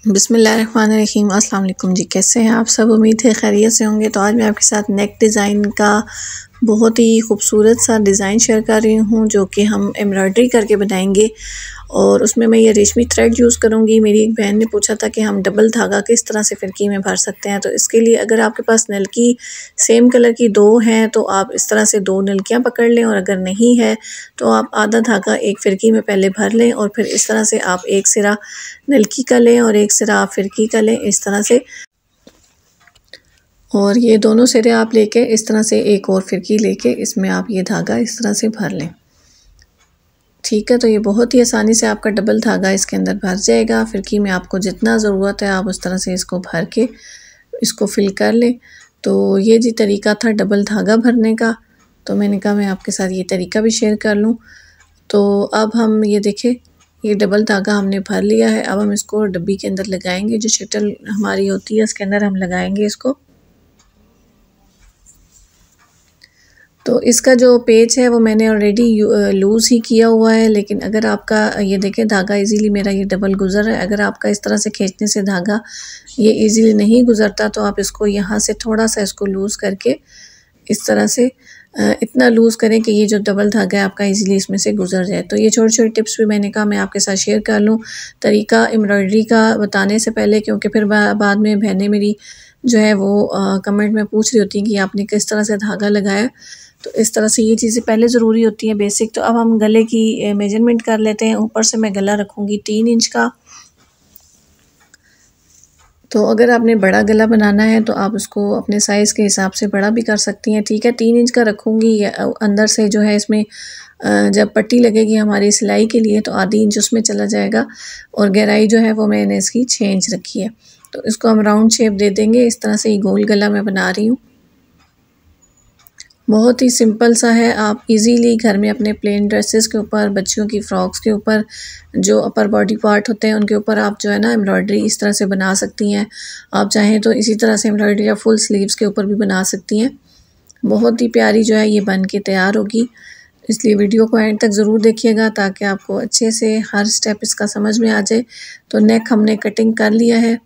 बिस्मिल्लाहिर्रहमानिर्रहीम। अस्सलाम वालेकुम जी, कैसे हैं आप सब? उम्मीद है खैरियत से होंगे। तो आज मैं आपके साथ नेक डिज़ाइन का बहुत ही खूबसूरत सा डिज़ाइन शेयर कर रही हूँ, जो कि हम एम्ब्रॉयडरी करके बनाएंगे और उसमें मैं ये रेशमी थ्रेड यूज़ करूँगी। मेरी एक बहन ने पूछा था कि हम डबल धागा किस तरह से फ़िरकी में भर सकते हैं। तो इसके लिए अगर आपके पास नलकी सेम कलर की दो हैं तो आप इस तरह से दो नलकियाँ पकड़ लें, और अगर नहीं है तो आप आधा धागा एक फ़िरकी में पहले भर लें और फिर इस तरह से आप एक सिरा नलकी का लें और एक सिरा आप फ़िरकी का लें इस तरह से, और ये दोनों सिरे आप लेके इस तरह से एक और फ़िरकी लेके इसमें आप ये धागा इस तरह से भर लें। ठीक है, तो ये बहुत ही आसानी से आपका डबल धागा इसके अंदर भर जाएगा। फ़िरकी में आपको जितना ज़रूरत है आप उस तरह से इसको भर के इसको फिल कर लें। तो ये जी तरीका था डबल धागा भरने का, तो मैंने कहा मैं आपके साथ ये तरीका भी शेयर कर लूँ। तो अब हम ये देखें, ये डबल धागा हमने भर लिया है। अब हम इसको डब्बी के अंदर लगाएंगे, जो शटल हमारी होती है उसके अंदर हम लगाएंगे इसको। तो इसका जो पेच है वो मैंने ऑलरेडी लूज़ ही किया हुआ है, लेकिन अगर आपका ये देखें धागा इजीली मेरा ये डबल गुज़र रहा है। अगर आपका इस तरह से खींचने से धागा ये इजीली नहीं गुज़रता तो आप इसको यहाँ से थोड़ा सा इसको लूज़ करके इस तरह से इतना लूज़ करें कि ये जो डबल धागा है आपका इजीली इसमें से गुज़र जाए। तो ये छोटी छोटी टिप्स भी मैंने कहा मैं आपके साथ शेयर कर लूँ तरीका एम्ब्रॉयडरी का बताने से पहले, क्योंकि फिर बाद में बहनें मेरी जो है वो कमेंट में पूछ रही होती हैं कि आपने किस तरह से धागा लगाया। तो इस तरह से ये चीज़ें पहले ज़रूरी होती हैं बेसिक। तो अब हम गले की मेजरमेंट कर लेते हैं। ऊपर से मैं गला रखूँगी 3 इंच का। तो अगर आपने बड़ा गला बनाना है तो आप उसको अपने साइज़ के हिसाब से बड़ा भी कर सकती हैं। ठीक है, 3 इंच का रखूँगी। अंदर से जो है इसमें जब पट्टी लगेगी हमारी सिलाई के लिए तो आधी इंच उसमें चला जाएगा, और गहराई जो है वो मैंने इसकी 6 इंच रखी है। तो इसको हम राउंड शेप दे देंगे। इस तरह से ये गोल गला मैं बना रही हूँ। बहुत ही सिंपल सा है। आप इजीली घर में अपने प्लेन ड्रेसेस के ऊपर, बच्चियों की फ़्रॉक्स के ऊपर, जो अपर बॉडी पार्ट होते हैं उनके ऊपर आप जो है ना एम्ब्रॉयडरी इस तरह से बना सकती हैं। आप चाहें तो इसी तरह से एम्ब्रॉयडरी या फुल स्लीव्स के ऊपर भी बना सकती हैं। बहुत ही प्यारी जो है ये बन के तैयार होगी। इसलिए वीडियो को एंड तक ज़रूर देखिएगा ताकि आपको अच्छे से हर स्टेप इसका समझ में आ जाए। तो नेक हमने कटिंग कर लिया है।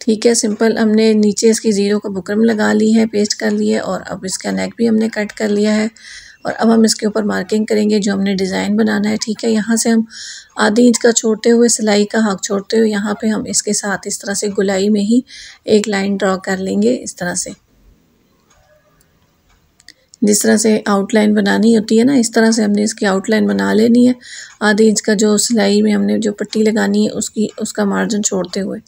ठीक है, सिंपल हमने नीचे इसकी ज़ीरो का बुकरम लगा ली है, पेस्ट कर ली है, और अब इसका नेक भी हमने कट कर लिया है। और अब हम इसके ऊपर मार्किंग करेंगे जो हमने डिज़ाइन बनाना है। ठीक है, यहाँ से हम आधी इंच का छोड़ते हुए सिलाई का हक छोड़ते हुए यहाँ पे हम इसके साथ इस तरह से गुलाई में ही एक लाइन ड्रॉ कर लेंगे। इस तरह से जिस तरह से आउटलाइन बनानी होती है ना, इस तरह से हमने इसकी आउटलाइन बना लेनी है। आधी इंच का जो सिलाई में हमने जो पट्टी लगानी है उसका मार्जिन छोड़ते हुए।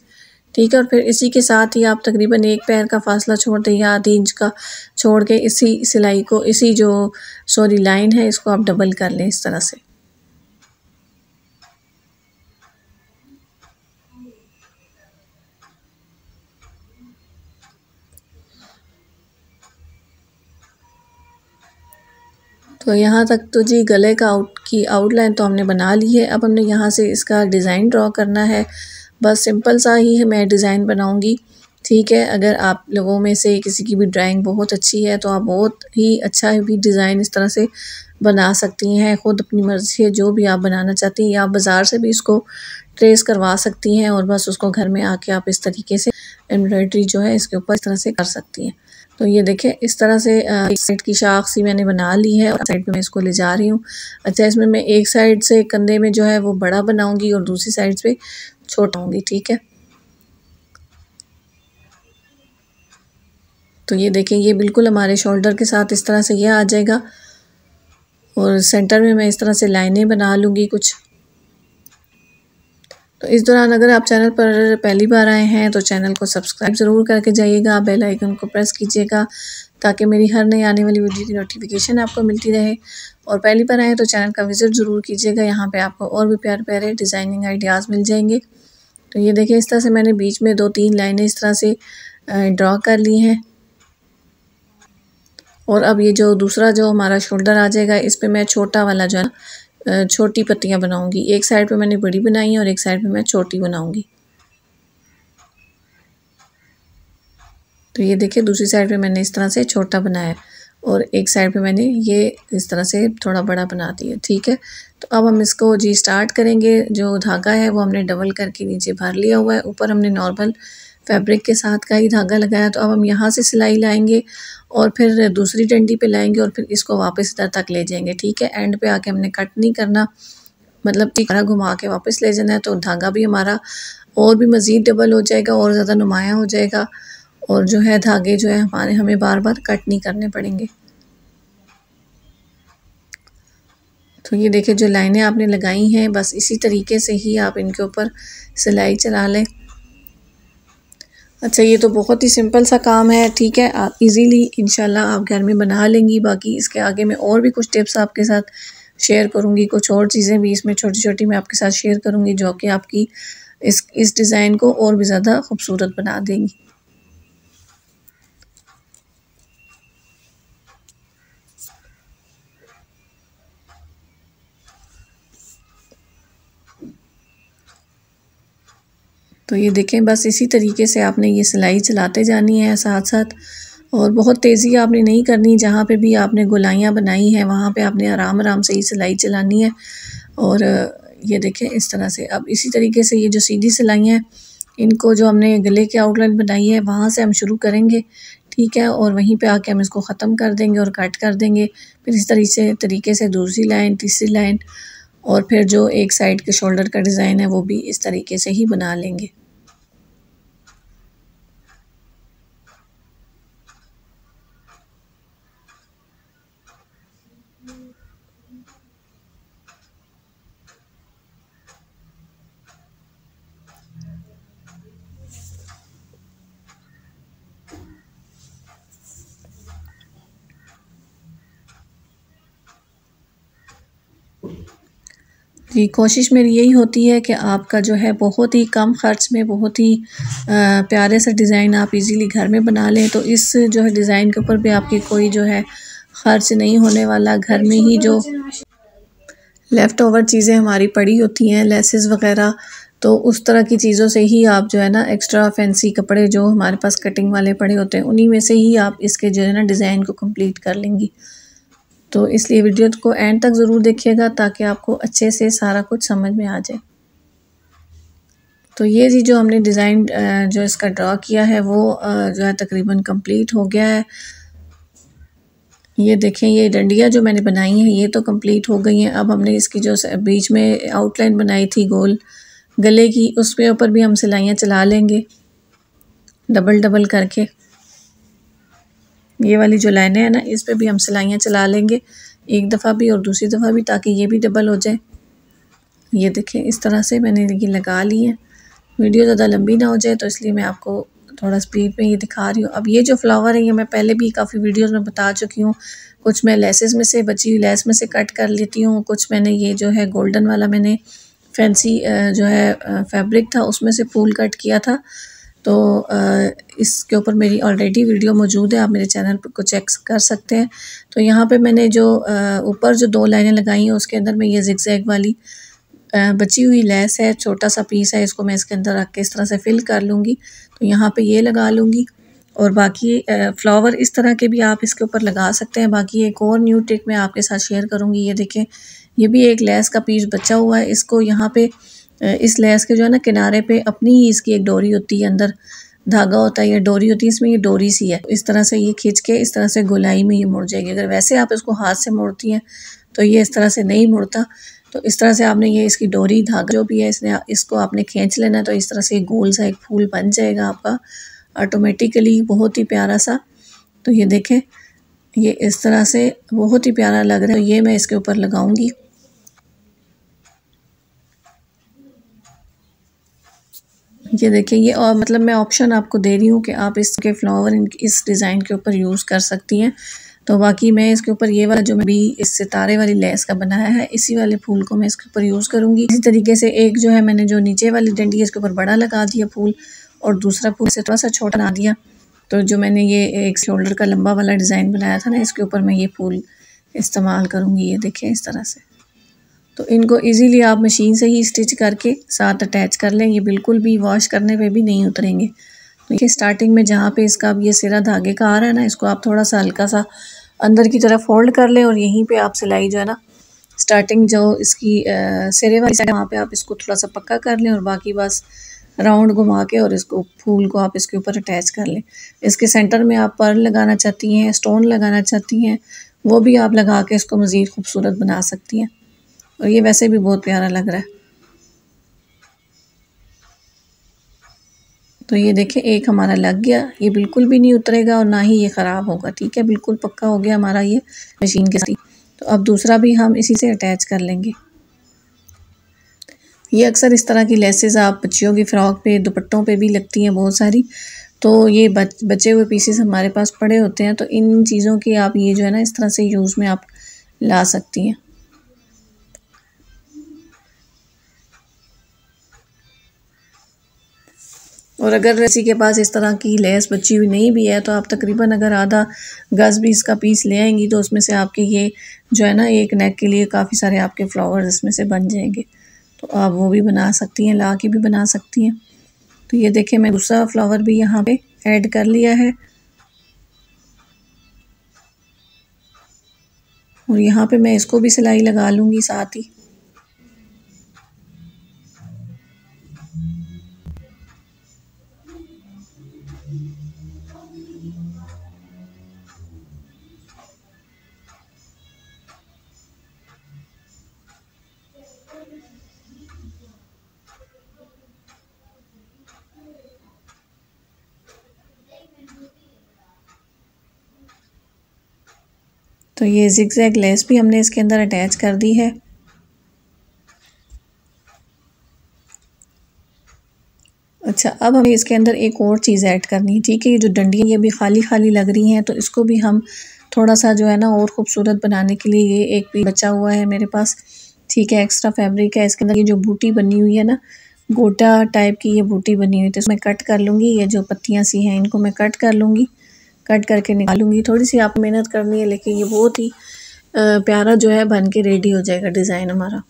ठीक है, और फिर इसी के साथ ही आप तकरीबन एक पैर का फासला छोड़ दें या आधी इंच का छोड़ के इसी सिलाई को लाइन है इसको आप डबल कर लें इस तरह से। तो यहाँ तक तो जी गले का आउटलाइन तो हमने बना ली है। अब हमने यहाँ से इसका डिज़ाइन ड्रॉ करना है। बस सिंपल सा ही मैं डिज़ाइन बनाऊँगी। ठीक है, अगर आप लोगों में से किसी की भी ड्राइंग बहुत अच्छी है तो आप बहुत ही अच्छा भी डिज़ाइन इस तरह से बना सकती हैं। ख़ुद अपनी मर्ज़ी से जो भी आप बनाना चाहती हैं, या आप बाज़ार से भी इसको ट्रेस करवा सकती हैं और बस उसको घर में आके आप इस तरीके से एम्ब्रॉयडरी जो है इसके ऊपर इस तरह से कर सकती हैं। तो ये देखें इस तरह से एक साइड की शाख सी मैंने बना ली है और साइड पे मैं इसको ले जा रही हूँ। अच्छा, इसमें मैं एक साइड से कंधे में जो है वो बड़ा बनाऊँगी और दूसरी साइड पे छोटा होंगी। ठीक है, तो ये देखें ये बिल्कुल हमारे शोल्डर के साथ इस तरह से ये आ जाएगा, और सेंटर में मैं इस तरह से लाइनें बना लूँगी कुछ। तो इस दौरान अगर आप चैनल पर पहली बार आए हैं तो चैनल को सब्सक्राइब ज़रूर करके जाइएगा, बेल आइकन को प्रेस कीजिएगा ताकि मेरी हर नई आने वाली वीडियो की नोटिफिकेशन आपको मिलती रहे। और पहली बार आए तो चैनल का विज़िट ज़रूर कीजिएगा। यहाँ पे आपको और भी प्यारे प्यारे डिज़ाइनिंग आइडियाज़ मिल जाएंगे। तो ये देखिए इस तरह से मैंने बीच में 2-3 लाइनें इस तरह से ड्रॉ कर ली हैं। और अब ये जो दूसरा जो हमारा शोल्डर आ जाएगा इस पर मैं छोटा वाला जो है ना छोटी पत्तियाँ बनाऊँगी। एक साइड पे मैंने बड़ी बनाई है और एक साइड पे मैं छोटी बनाऊँगी। तो ये देखिए दूसरी साइड पे मैंने इस तरह से छोटा बनाया है। और एक साइड पे मैंने ये इस तरह से थोड़ा बड़ा बना दिया। ठीक है, तो अब हम इसको जी स्टार्ट करेंगे। जो धागा है वो हमने डबल करके नीचे भर लिया हुआ है, ऊपर हमने नॉर्मल फैब्रिक के साथ का ही धागा लगाया। तो अब हम यहाँ से सिलाई लाएंगे और फिर दूसरी डंडी पे लाएंगे और फिर इसको वापस इधर तक ले जाएंगे। ठीक है, एंड पे आके हमने कट नहीं करना, मतलब तीखा घुमा के वापस ले जाना है। तो धागा भी हमारा और भी मज़ीद डबल हो जाएगा और ज़्यादा नुमाया हो जाएगा, और जो है धागे जो है हमारे हमें बार बार कट नहीं करने पड़ेंगे। तो ये देखिए जो लाइनें आपने लगाई हैं बस इसी तरीके से ही आप इनके ऊपर सिलाई चला लें। अच्छा, ये तो बहुत ही सिंपल सा काम है। ठीक है, आप इजीली इंशाल्लाह आप घर में बना लेंगी। बाकी इसके आगे मैं और भी कुछ टिप्स आपके साथ शेयर करूँगी, कुछ और चीज़ें भी इसमें छोटी छोटी मैं आपके साथ शेयर करूँगी जो कि आपकी इस डिज़ाइन को और भी ज़्यादा खूबसूरत बना देंगी। तो ये देखें बस इसी तरीके से आपने ये सिलाई चलाते जानी है साथ साथ, और बहुत तेज़ी आपने नहीं करनी। जहाँ पे भी आपने गोलाइयाँ बनाई हैं वहाँ पे आपने आराम आराम से ही सिलाई चलानी है। और ये देखें इस तरह से। अब इसी तरीके से ये जो सीधी सिलाइयाँ हैं इनको जो हमने गले की आउटलाइन बनाई है वहाँ से हम शुरू करेंगे। ठीक है, और वहीं पे आके हम इसको ख़त्म कर देंगे और कट कर देंगे। फिर इस तरीके से दूसरी लाइन, तीसरी लाइन, और फिर जो एक साइड के शोल्डर का डिज़ाइन है वो भी इस तरीके से ही बना लेंगे। जी, कोशिश मेरी यही होती है कि आपका जो है बहुत ही कम ख़र्च में बहुत ही प्यारे से डिज़ाइन आप इजीली घर में बना लें। तो इस जो है डिज़ाइन के ऊपर भी आपकी कोई जो है ख़र्च नहीं होने वाला। घर में ही जो लेफ़्ट ओवर चीज़ें हमारी पड़ी होती हैं, लेसेस वग़ैरह, तो उस तरह की चीज़ों से ही आप जो है ना एक्स्ट्रा फैंसी कपड़े जो हमारे पास कटिंग वाले पड़े होते हैं उन्हीं में से ही आप इसके जो है ना डिज़ाइन को कंप्लीट कर लेंगी। तो इसलिए वीडियो को एंड तक ज़रूर देखिएगा ताकि आपको अच्छे से सारा कुछ समझ में आ जाए। तो ये जी जो हमने डिज़ाइन जो इसका ड्रा किया है वो जो है तकरीबन कंप्लीट हो गया है। ये देखें ये डंडियाँ जो मैंने बनाई हैं ये तो कंप्लीट हो गई हैं। अब हमने इसकी जो बीच में आउटलाइन बनाई थी गोल गले की, उसके ऊपर भी हम सिलाइयाँ चला लेंगे डबल डबल करके। ये वाली जो लाइनें हैं ना इस पे भी हम सिलाइयाँ चला लेंगे एक दफ़ा भी और दूसरी दफ़ा भी, ताकि ये भी डबल हो जाए। ये देखें इस तरह से मैंने ये लगा ली है। वीडियो ज़्यादा लंबी ना हो जाए तो इसलिए मैं आपको थोड़ा स्पीड में ये दिखा रही हूँ। अब ये जो फ्लावर है ये मैं पहले भी काफ़ी वीडियोस में बता चुकी हूँ। कुछ मैं लेसेस में से बची हुई लेस में से कट कर लेती हूँ, कुछ मैंने ये जो है गोल्डन वाला मैंने फैंसी जो है फैब्रिक था उसमें से फूल कट किया था। तो इसके ऊपर मेरी ऑलरेडी वीडियो मौजूद है, आप मेरे चैनल पर को चेक कर सकते हैं। तो यहाँ पे मैंने जो ऊपर जो 2 लाइनें लगाई हैं उसके अंदर मैं ये ज़िगज़ैग वाली बची हुई लेस है, छोटा सा पीस है, इसको मैं इसके अंदर रख के इस तरह से फिल कर लूँगी। तो यहाँ पे ये लगा लूँगी, और बाकी फ्लावर इस तरह के भी आप इसके ऊपर लगा सकते हैं। बाकी एक और न्यू ट्रिक मैं आपके साथ शेयर करूँगी। ये देखें ये भी एक लेस का पीस बचा हुआ है, इसको यहाँ पे इस लेस के जो है ना किनारे पे अपनी ही इसकी एक डोरी होती है, अंदर धागा होता है या डोरी होती है, इसमें ये डोरी सी है। इस तरह से ये खींच के इस तरह से गोलाई में ये मुड़ जाएगी। अगर वैसे आप इसको हाथ से मोड़ती हैं तो ये इस तरह से नहीं मुड़ता। तो इस तरह से आपने ये इसकी डोरी धागा जो भी है इसको आपने खींच लेना है। तो इस तरह से गोल सा एक फूल बन जाएगा आपका ऑटोमेटिकली, बहुत ही प्यारा सा। तो ये देखें ये इस तरह से बहुत ही प्यारा लग रहा है। तो ये मैं इसके ऊपर लगाऊंगी। ये देखिए ये, और मतलब मैं ऑप्शन आपको दे रही हूँ कि आप इसके फ्लावर इस डिज़ाइन के ऊपर यूज़ कर सकती हैं। तो बाकी मैं इसके ऊपर ये वाला जो मैं भी इस सितारे वाली लेस का बनाया है इसी वाले फूल को मैं इसके ऊपर यूज़ करूँगी। इसी तरीके से एक जो है मैंने जो नीचे वाली डंडी है इसके ऊपर बड़ा लगा दिया फूल, और दूसरा फूल से थोड़ा सा छोटा बना दिया। तो जो मैंने ये एक शोल्डर का लंबा वाला डिज़ाइन बनाया था ना इसके ऊपर मैं ये फूल इस्तेमाल करूँगी। ये देखिए इस तरह से। तो इनको इजीली आप मशीन से ही स्टिच करके साथ अटैच कर लें, ये बिल्कुल भी वॉश करने पे भी नहीं उतरेंगे। देखिए स्टार्टिंग में जहाँ पे इसका अब ये सिरा धागे का आ रहा है ना, इसको आप थोड़ा सा हल्का सा अंदर की तरफ फोल्ड कर लें और यहीं पे आप सिलाई जो है ना स्टार्टिंग जो इसकी सिरे वाली साइड वहाँ पे आप इसको थोड़ा सा पक्का कर लें और बाकी बस राउंड घुमा के और इसको फूल को आप इसके ऊपर अटैच कर लें। इसके सेंटर में आप पर्ल लगाना चाहती हैं, स्टोन लगाना चाहती हैं, वो भी आप लगा के इसको मज़ीद खूबसूरत बना सकती हैं और ये वैसे भी बहुत प्यारा लग रहा है। तो ये देखें एक हमारा लग गया, ये बिल्कुल भी नहीं उतरेगा और ना ही ये ख़राब होगा। ठीक है, बिल्कुल पक्का हो गया हमारा ये मशीन के साथ। तो अब दूसरा भी हम इसी से अटैच कर लेंगे। ये अक्सर इस तरह की लेसेस आप बच्चियों की फ़्रॉक पे, दुपट्टों पे भी लगती हैं बहुत सारी। तो ये बचे हुए पीसेस हमारे पास पड़े होते हैं, तो इन चीज़ों की आप ये जो है ना इस तरह से यूज़ में आप ला सकती हैं। और अगर किसी के पास इस तरह की लेस बची हुई नहीं भी है तो आप तकरीबन अगर आधा गज़ भी इसका पीस ले आएंगी तो उसमें से आपके ये जो है ना एक नेक के लिए काफ़ी सारे आपके फ्लावर्स इसमें से बन जाएंगे। तो आप वो भी बना सकती हैं, ला के भी बना सकती हैं। तो ये देखें मैं दूसरा फ्लावर भी यहाँ पे ऐड कर लिया है और यहाँ पे मैं इसको भी सिलाई लगा लूँगी साथ ही। तो ये ज़िगज़ैग लेस भी हमने इसके अंदर अटैच कर दी है। अच्छा, अब हमें इसके अंदर एक और चीज़ ऐड करनी है। ठीक है, ये जो डंडियाँ ये भी खाली खाली लग रही हैं तो इसको भी हम थोड़ा सा जो है ना और ख़ूबसूरत बनाने के लिए, ये एक भी बचा हुआ है मेरे पास। ठीक है, एक्स्ट्रा फैब्रिक है इसके अंदर। ये जो बूटी बनी हुई है ना, गोटा टाइप की ये बूटी बनी हुई है, तो इसमें कट कर लूँगी। ये जो पत्तियाँ सी हैं इनको मैं कट कर लूँगी, कट करके निकालूंगी। थोड़ी सी आप मेहनत करनी है लेकिन ये बहुत ही प्यारा जो है बन के रेडी हो जाएगा डिज़ाइन हमारा।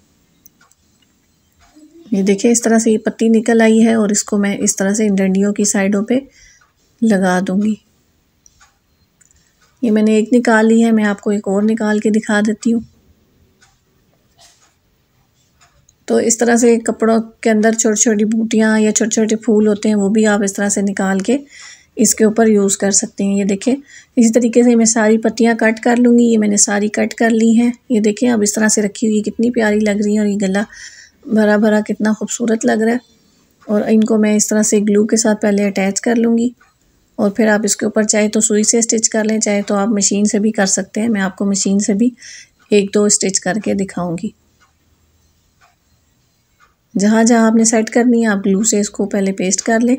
ये देखिए इस तरह से ये पत्ती निकल आई है और इसको मैं इस तरह से इन डंडियों की साइडों पे लगा दूंगी। ये मैंने एक निकाल ली है, मैं आपको एक और निकाल के दिखा देती हूँ। तो इस तरह से कपड़ों के अंदर छोटी छोटी बूटियाँ या छोटे छोटे फूल होते हैं वो भी आप इस तरह से निकाल के इसके ऊपर यूज़ कर सकते हैं। ये देखें इसी तरीके से मैं सारी पत्तियाँ कट कर लूँगी। ये मैंने सारी कट कर ली हैं। ये देखें अब इस तरह से रखी हुई कितनी प्यारी लग रही है और ये गला भरा भरा कितना खूबसूरत लग रहा है। और इनको मैं इस तरह से ग्लू के साथ पहले अटैच कर लूँगी और फिर आप इसके ऊपर चाहे तो सुई से स्टिच कर लें, चाहे तो आप मशीन से भी कर सकते हैं। मैं आपको मशीन से भी एक दो स्टिच करके दिखाऊँगी। जहाँ जहाँ आपने सेट करनी है आप ग्लू से इसको पहले पेस्ट कर लें।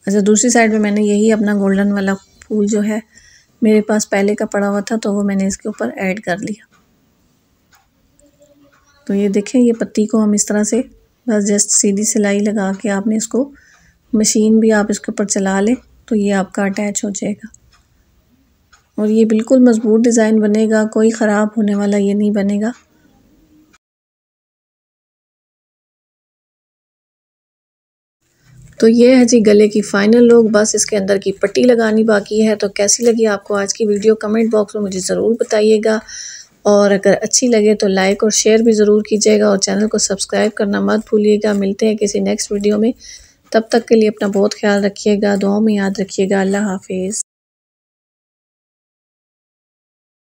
अच्छा, दूसरी साइड में मैंने यही अपना गोल्डन वाला फूल जो है मेरे पास पहले का पड़ा हुआ था तो वो मैंने इसके ऊपर ऐड कर लिया। तो ये देखें ये पत्ती को हम इस तरह से बस जस्ट सीधी सिलाई लगा के आपने इसको मशीन भी आप इसके ऊपर चला लें तो ये आपका अटैच हो जाएगा और ये बिल्कुल मजबूत डिज़ाइन बनेगा, कोई ख़राब होने वाला ये नहीं बनेगा। तो ये है जी गले की फ़ाइनल लुक। बस इसके अंदर की पट्टी लगानी बाकी है। तो कैसी लगी आपको आज की वीडियो कमेंट बॉक्स में मुझे ज़रूर बताइएगा और अगर अच्छी लगे तो लाइक और शेयर भी ज़रूर कीजिएगा और चैनल को सब्सक्राइब करना मत भूलिएगा। मिलते हैं किसी नेक्स्ट वीडियो में, तब तक के लिए अपना बहुत ख्याल रखिएगा, दुआओं में याद रखिएगा। अल्लाह हाफिज़।